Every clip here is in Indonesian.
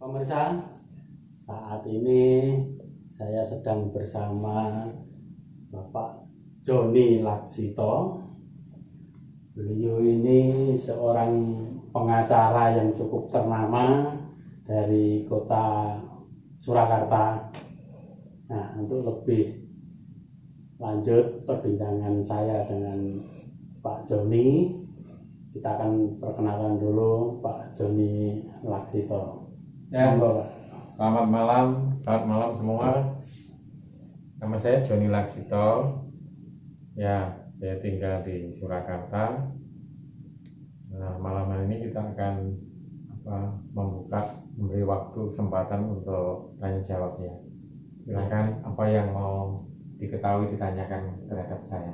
Pemirsa, saat ini saya sedang bersama Bapak Joni Laksito. Beliau ini seorang pengacara yang cukup ternama dari kota Surakarta. Nah, untuk lebih lanjut perbincangan saya dengan Pak Joni, kita akan perkenalkan dulu Pak Joni Laksito. Ya, selamat malam semua. Nama saya Joni Laksito. Ya, saya tinggal di Surakarta. Nah, malam hari ini kita akan memberi waktu kesempatan untuk tanya jawabnya. Silakan, apa yang mau diketahui ditanyakan terhadap saya.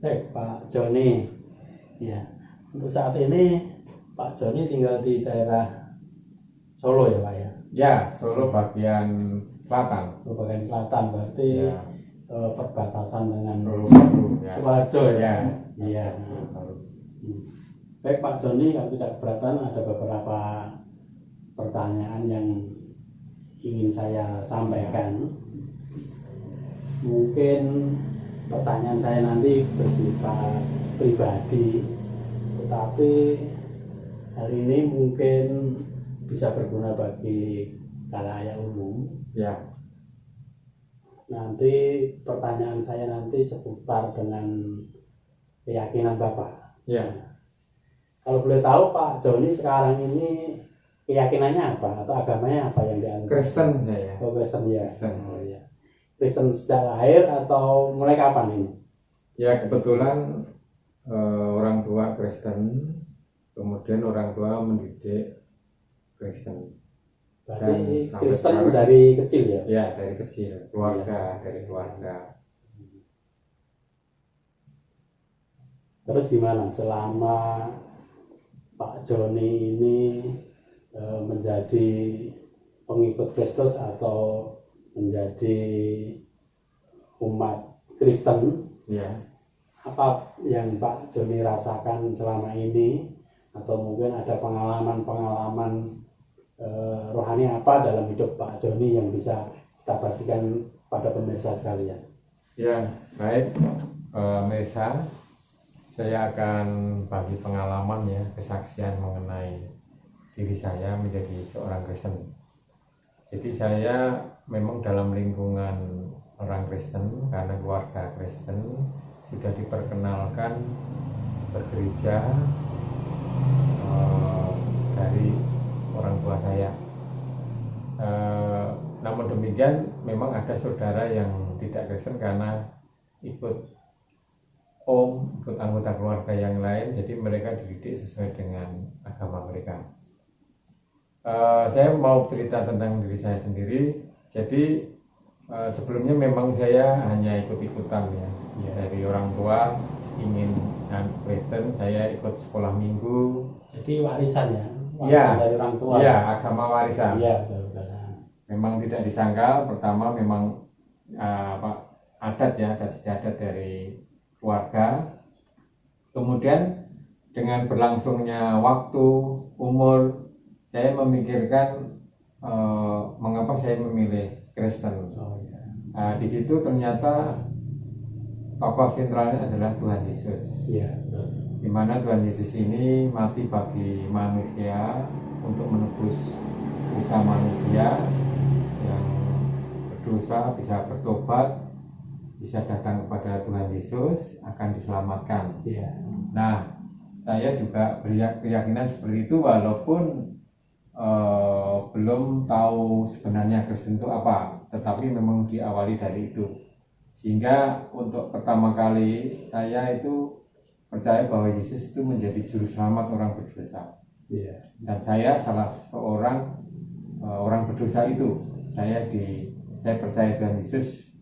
Baik, Pak Joni. Ya, untuk saat ini Pak Joni tinggal di daerah Solo ya Pak ya? Ya, Solo bagian selatan. Solo bagian selatan berarti Ya. Perbatasan dengan Solo, ya. Sukoharjo ya? Ya. Iya. Baik Pak Joni, kalau tidak keberatan ada beberapa pertanyaan yang ingin saya sampaikan. Mungkin pertanyaan saya nanti bersifat pribadi, tetapi hal ini mungkin bisa berguna bagi khalayak umum. Ya. Nanti pertanyaan saya nanti seputar dengan keyakinan Bapak. Ya. Kalau boleh tahu Pak Joni sekarang ini keyakinannya apa atau agamanya apa yang dianut? Kristen saya. Oh, Kristen ya. Kristen. Oh, ya. Kristen sejak lahir atau mulai kapan ini? Ya, kebetulan orang tua Kristen, kemudian orang tua mendidik Kristen. Berarti Dan Kristen sekarang, dari kecil ya? Ya, dari kecil, dari keluarga. Terus gimana selama Pak Joni ini menjadi pengikut Kristus atau menjadi umat Kristen? Ya. Apa yang Pak Joni rasakan selama ini, atau mungkin ada pengalaman-pengalaman rohani apa dalam hidup Pak Joni yang bisa kita bagikan pada pemirsa sekalian? Ya, baik, Mesa, saya akan bagi pengalaman ya, kesaksian mengenai diri saya menjadi seorang Kristen. Jadi saya memang dalam lingkungan orang Kristen, karena keluarga Kristen sudah diperkenalkan bergereja dari orang tua saya. Namun demikian memang ada saudara yang tidak Kristen karena ikut anggota keluarga yang lain, jadi mereka dididik sesuai dengan agama mereka. Saya mau cerita tentang diri saya sendiri. Jadi sebelumnya memang saya hanya ikut-ikutan ya. Dari orang tua ingin Kristen, saya ikut sekolah minggu. Jadi warisan ya? Warisan dari orang tua. Ya, agama warisan. Iya, betul. Memang tidak disangkal, pertama memang adat istiadat dari keluarga. Kemudian dengan berlangsungnya waktu, umur, saya memikirkan mengapa saya memilih Kristen. Di situ ternyata tokoh sentralnya adalah Tuhan Yesus. Iya. Di mana Tuhan Yesus ini mati bagi manusia untuk menebus dosa manusia yang berdosa, bisa bertobat, bisa datang kepada Tuhan Yesus, akan diselamatkan. Iya. Nah, saya juga berkeyakinan seperti itu walaupun belum tahu sebenarnya Kristen itu apa, tetapi memang diawali dari itu. Sehingga untuk pertama kali saya itu percaya bahwa Yesus itu menjadi juru selamat orang berdosa. Iya. Dan saya salah seorang orang berdosa itu. Saya percaya Tuhan Yesus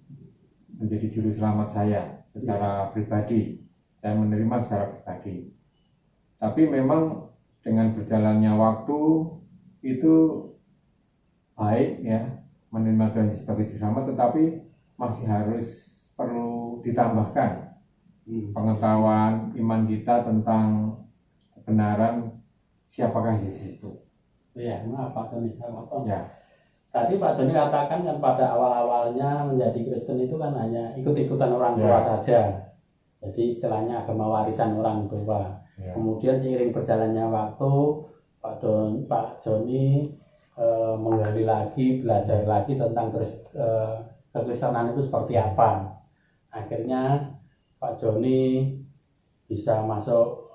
menjadi juru selamat saya secara pribadi. Saya menerima secara pribadi. Tapi memang dengan berjalannya waktu itu baik ya, menerima Tuhan Yesus sebagai juru selamat, tetapi masih perlu ditambahkan pengetahuan iman kita tentang kebenaran siapakah Yesus itu. Ya, maaf Pak Joni, saya potong. Ya. Tadi Pak Joni katakan kan pada awal-awalnya menjadi Kristen itu kan hanya ikut-ikutan orang tua saja. Jadi istilahnya agama warisan orang tua. Ya. Kemudian seiring berjalannya waktu, Pak Joni menggali lagi, belajar lagi tentang kekristenan itu seperti apa. Akhirnya Pak Joni bisa masuk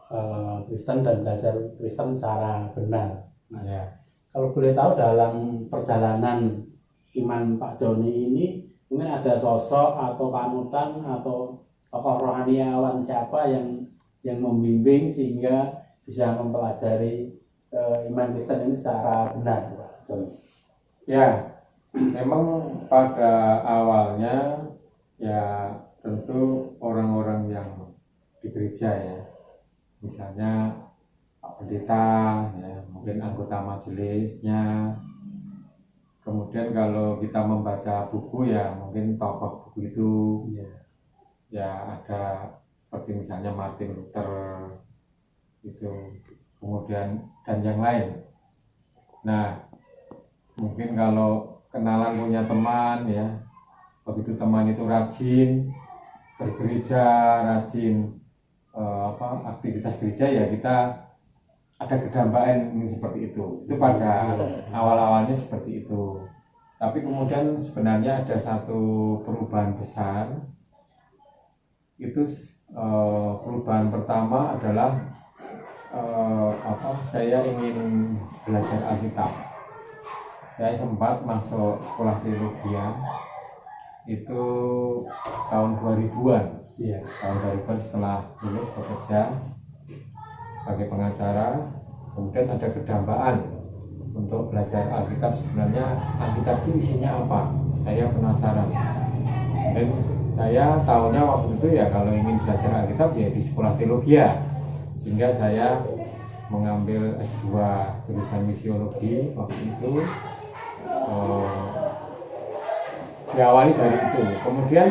Kristen dan belajar Kristen secara benar. Nah, kalau boleh tahu dalam perjalanan iman Pak Joni ini mungkin ada sosok atau panutan atau tokoh rohaniawan siapa yang membimbing sehingga bisa mempelajari iman Kristen ini secara benar, Pak Joni. Ya, memang pada awalnya ya tentu orang-orang yang di gereja ya, misalnya Pak Pendeta, ya, mungkin anggota majelisnya. Kemudian kalau kita membaca buku ya mungkin tokoh buku itu ya ada seperti misalnya Martin Luther itu, kemudian dan yang lain. Nah, mungkin kalau kenalan punya teman ya, begitu teman itu rajin bergereja, rajin aktivitas gereja ya kita ada kedambaan seperti itu. Itu pada awal-awalnya seperti itu. Tapi kemudian sebenarnya ada satu perubahan besar. Itu perubahan pertama adalah saya ingin belajar Alkitab. Saya sempat masuk sekolah teologi itu tahun 2000-an. Tahun 2000-an setelah lulus bekerja sebagai pengacara, kemudian ada kedambaan untuk belajar Alkitab. Sebenarnya Alkitab itu isinya apa? Saya penasaran. Dan saya tahunya waktu itu ya kalau ingin belajar Alkitab ya di sekolah teologi, sehingga saya mengambil S2 jurusan misiologi waktu itu. Diawali dari itu. Kemudian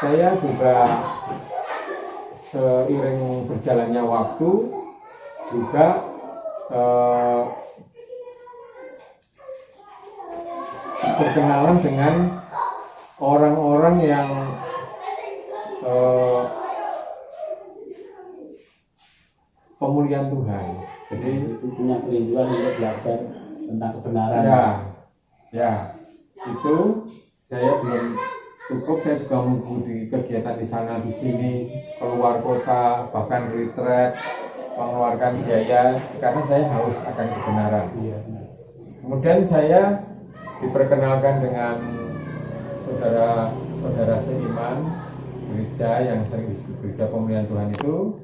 saya juga seiring berjalannya waktu juga berkenalan dengan orang-orang yang pemulihan Tuhan. Jadi itu punya kerinduan untuk belajar tentang kebenaran. Ya, itu saya belum cukup. Saya juga mengikuti kegiatan di sana di sini, keluar kota, bahkan retreat, mengeluarkan biaya karena saya haus akan kebenaran. Kemudian saya diperkenalkan dengan saudara-saudara seiman gereja yang sering disebut gereja pemulihan Tuhan itu.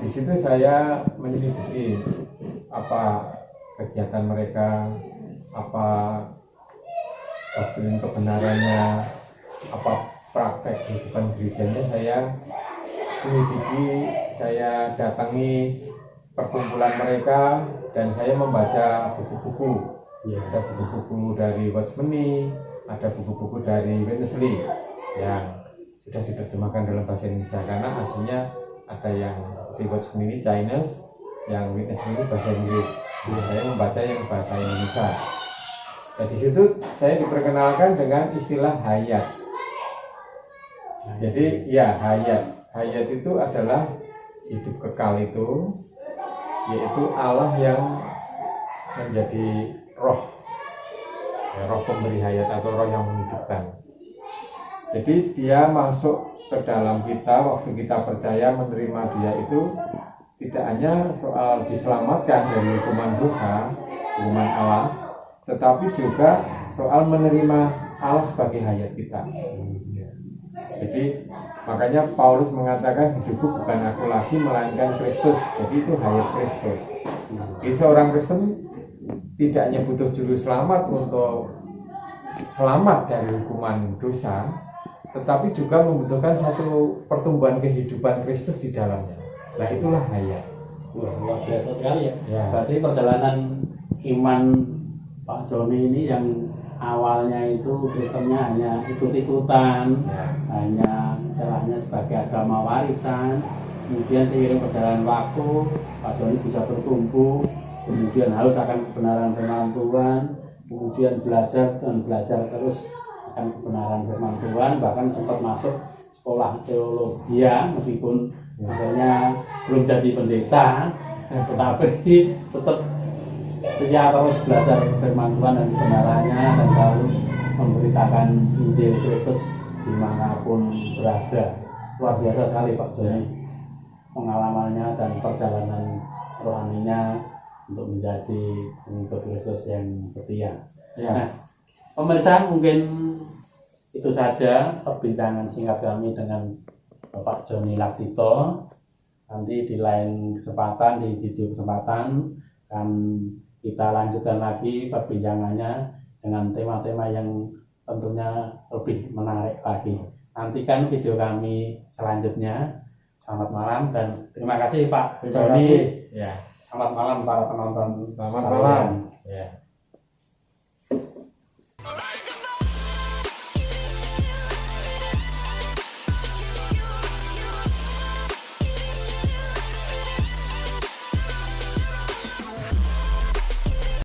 Di situ saya menyelidiki apa kegiatan mereka, apa doktrin kebenarannya, apa praktek kehidupan gerejanya. Saya selidiki, saya datangi perkumpulan mereka dan saya membaca buku-buku. Ada buku-buku dari Watchmeni, ada buku-buku dari Witness-Lee yang sudah diterjemahkan dalam bahasa Indonesia, karena aslinya ada yang di Watchmeni Chinese, yang Witness-Lee bahasa Inggris. Saya membaca yang bahasa Indonesia. Nah, di situ saya diperkenalkan dengan istilah hayat. Jadi ya hayat itu adalah hidup kekal itu, yaitu Allah yang menjadi roh pemberi hayat atau roh yang menghidupkan. Jadi dia masuk ke dalam kita waktu kita percaya menerima dia, itu tidak hanya soal diselamatkan dari hukuman dosa, hukuman Allah, tetapi juga soal menerima Allah sebagai hayat kita. Jadi makanya Paulus mengatakan hidupku bukan aku lagi melainkan Kristus. Jadi itu hayat Kristus. Jadi seorang Kristen tidak hanya butuh juru selamat untuk selamat dari hukuman dosa, tetapi juga membutuhkan satu pertumbuhan kehidupan Kristus di dalamnya. Nah, itulah hayat. Wah, luar biasa sekali ya. Berarti perjalanan iman Pak Joni ini yang awalnya itu Kristennya hanya ikut-ikutan, hanya istilahnya sebagai agama warisan. Kemudian seiring perjalanan waktu Pak Joni bisa bertumbuh kemudian haus akan kebenaran firman Tuhan, kemudian belajar dan belajar terus akan kebenaran firman Tuhan, bahkan sempat masuk sekolah teologi meskipun akhirnya belum jadi pendeta, tetapi tetap setia terus belajar firman Tuhan dan kebenarannya dan selalu memberitakan Injil Kristus dimanapun berada. Luar biasa sekali Pak Joni pengalamannya dan perjalanan rohaninya untuk menjadi pengikut Kristus yang setia. Nah, pemirsa, mungkin itu saja perbincangan singkat kami dengan Bapak Joni Laksito. Nanti di lain kesempatan, di video kesempatan akan kita lanjutkan lagi perbincangannya dengan tema-tema yang tentunya lebih menarik lagi. Nantikan video kami selanjutnya. Selamat malam dan terima kasih Pak Joni. Ya. Selamat malam para penonton. Selamat malam. Ya.